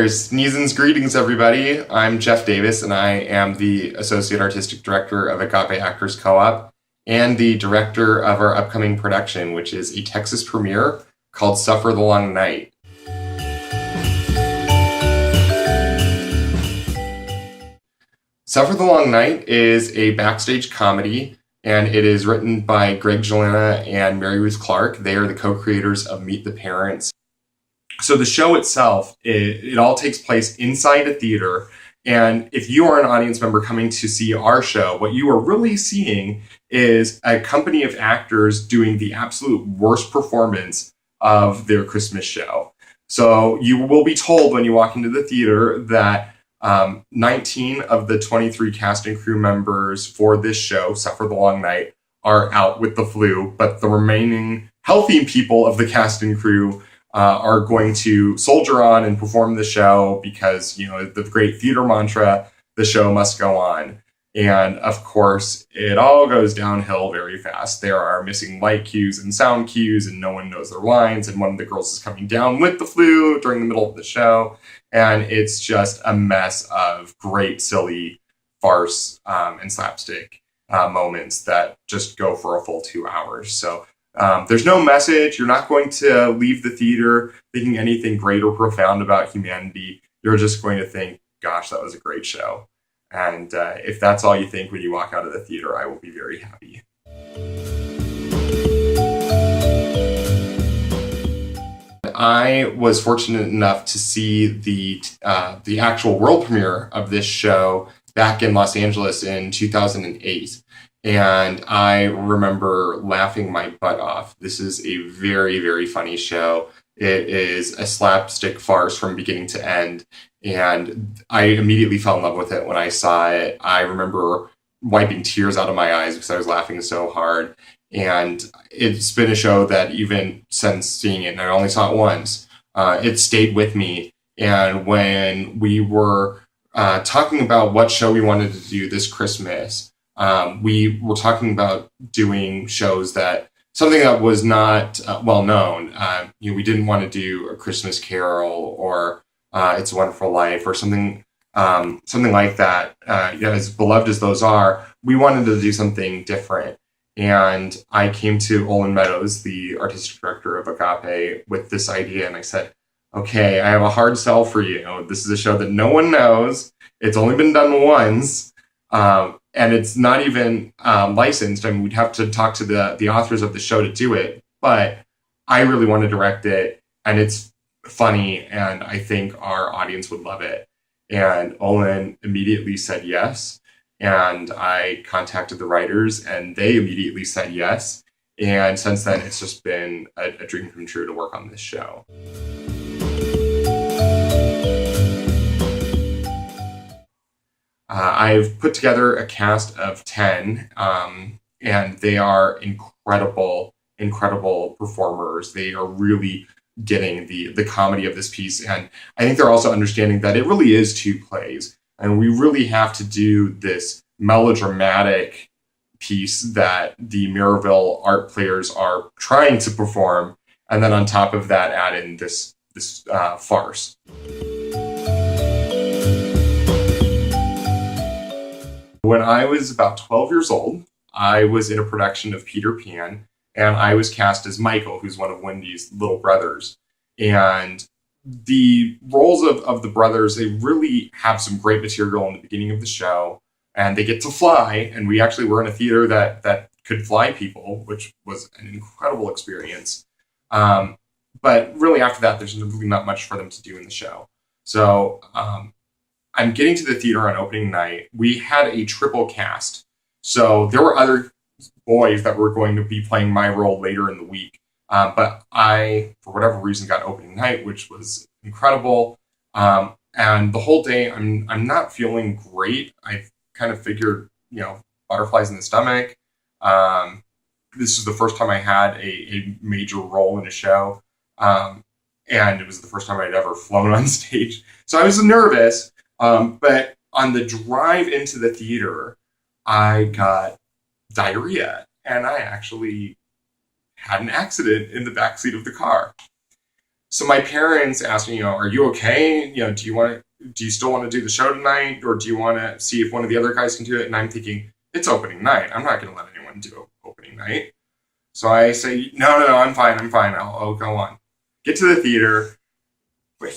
there's Sneezons Greetings, everybody. I'm Jeff Davis, and I am the Associate Artistic Director of Agape Actors Co-Op and the director of our upcoming production, which is a Texas premiere called Suffer the Long Night. Suffer the Long Night is a backstage comedy, and it is written by Greg Gelina and Mary Ruth Clark. They are the co-creators of Meet the Parents. So the show itself, it all takes place inside a theater. And if you are an audience member coming to see our show, what you are really seeing is a company of actors doing the absolute worst performance of their Christmas show. So you will be told when you walk into the theater that 19 of the 23 cast and crew members for this show, Suffer the Long Night, are out with the flu, but the remaining healthy people of the cast and crew are going to soldier on and perform the show because, you know, the great theater mantra, the show must go on. And of course, it all goes downhill very fast. There are missing light cues and sound cues, and no one knows their lines. And one of the girls is coming down with the flu during the middle of the show. And it's just a mess of great, silly farce and slapstick moments that just go for a full 2 hours. So there's no message. You're not going to leave the theater thinking anything great or profound about humanity. You're just going to think, gosh, that was a great show. And if that's all you think when you walk out of the theater, I will be very happy. I was fortunate enough to see the actual world premiere of this show back in Los Angeles in 2008. And I remember laughing my butt off. This is a very, very funny show. It is a slapstick farce from beginning to end. And I immediately fell in love with it when I saw it. I remember wiping tears out of my eyes because I was laughing so hard. And it's been a show that even since seeing it, and I only saw it once, it stayed with me. And when we were talking about what show we wanted to do this Christmas, we were talking about doing shows something that was not well known. We didn't want to do A Christmas Carol or It's a Wonderful Life or something like that. As beloved as those are, we wanted to do something different. And I came to Olin Meadows, the artistic director of Agape, with this idea, and I said, okay, I have a hard sell for you. This is a show that no one knows. It's only been done once. And it's not even licensed. I mean, we'd have to talk to the authors of the show to do it. But I really want to direct it. And it's funny. And I think our audience would love it. And Olin immediately said yes. And I contacted the writers. And they immediately said yes. And since then, it's just been a dream come true to work on this show. I've put together a cast of 10, and they are incredible performers. They are really getting the comedy of this piece. And I think they're also understanding that it really is two plays. And we really have to do this melodramatic piece that the Mirrorville art players are trying to perform. And then on top of that, add in this farce. When I was about 12 years old, I was in a production of Peter Pan, and I was cast as Michael, who's one of Wendy's little brothers. And the roles of the brothers, they really have some great material in the beginning of the show, and they get to fly, and we actually were in a theater that could fly people, which was an incredible experience. But really after that, there's really not much for them to do in the show. So I'm getting to the theater on opening night. We had a triple cast. So there were other boys that were going to be playing my role later in the week. But I, for whatever reason, got opening night, which was incredible. And the whole day, I'm not feeling great. I kind of figured, butterflies in the stomach. This is the first time I had a major role in a show. And it was the first time I'd ever flown on stage. So I was nervous. But on the drive into the theater, I got diarrhea, and I actually had an accident in the backseat of the car. So my parents asked me, are you okay? Do you still want to do the show tonight? Or do you want to see if one of the other guys can do it? And I'm thinking, it's opening night. I'm not going to let anyone do opening night. So I say, no, I'm fine. I'll go on. Get to the theater,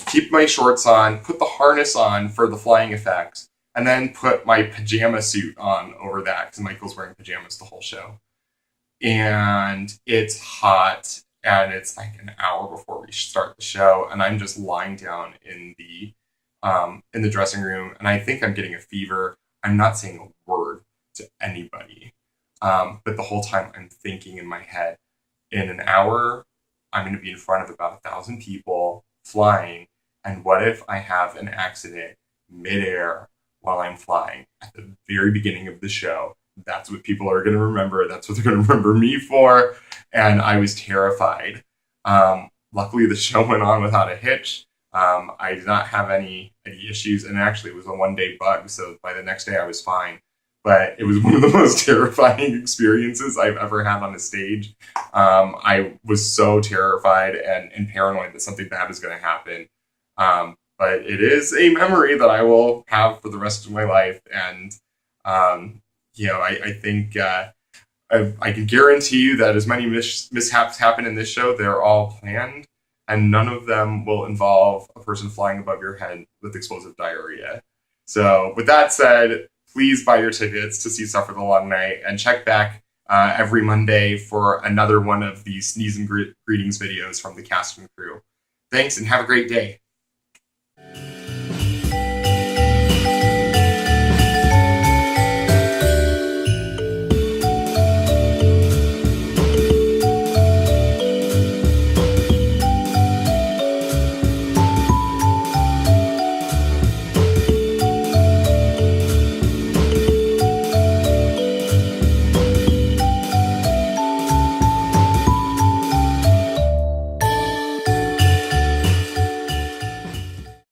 keep my shorts on, put the harness on for the flying effects, and then put my pajama suit on over that, because Michael's wearing pajamas the whole show. And it's hot, and it's like an hour before we start the show, and I'm just lying down in the dressing room, and I think I'm getting a fever. I'm not saying a word to anybody. But the whole time I'm thinking in my head, in an hour, I'm going to be in front of about 1,000 people flying. And what if I have an accident midair while I'm flying at the very beginning of the show? That's what people are going to remember. That's what they're going to remember me for. And I was terrified. Luckily, the show went on without a hitch. I did not have any issues. And actually, it was a one-day bug. So by the next day, I was fine. But it was one of the most terrifying experiences I've ever had on a stage. I was so terrified and paranoid that something bad was going to happen. But it is a memory that I will have for the rest of my life. And, I think I can guarantee you that as many mishaps happen in this show, they're all planned. And none of them will involve a person flying above your head with explosive diarrhea. So with that said, please buy your tickets to see Suffer the Long Night, and check back every Monday for another one of these Sneezons Greetings videos from the cast and crew. Thanks, and have a great day.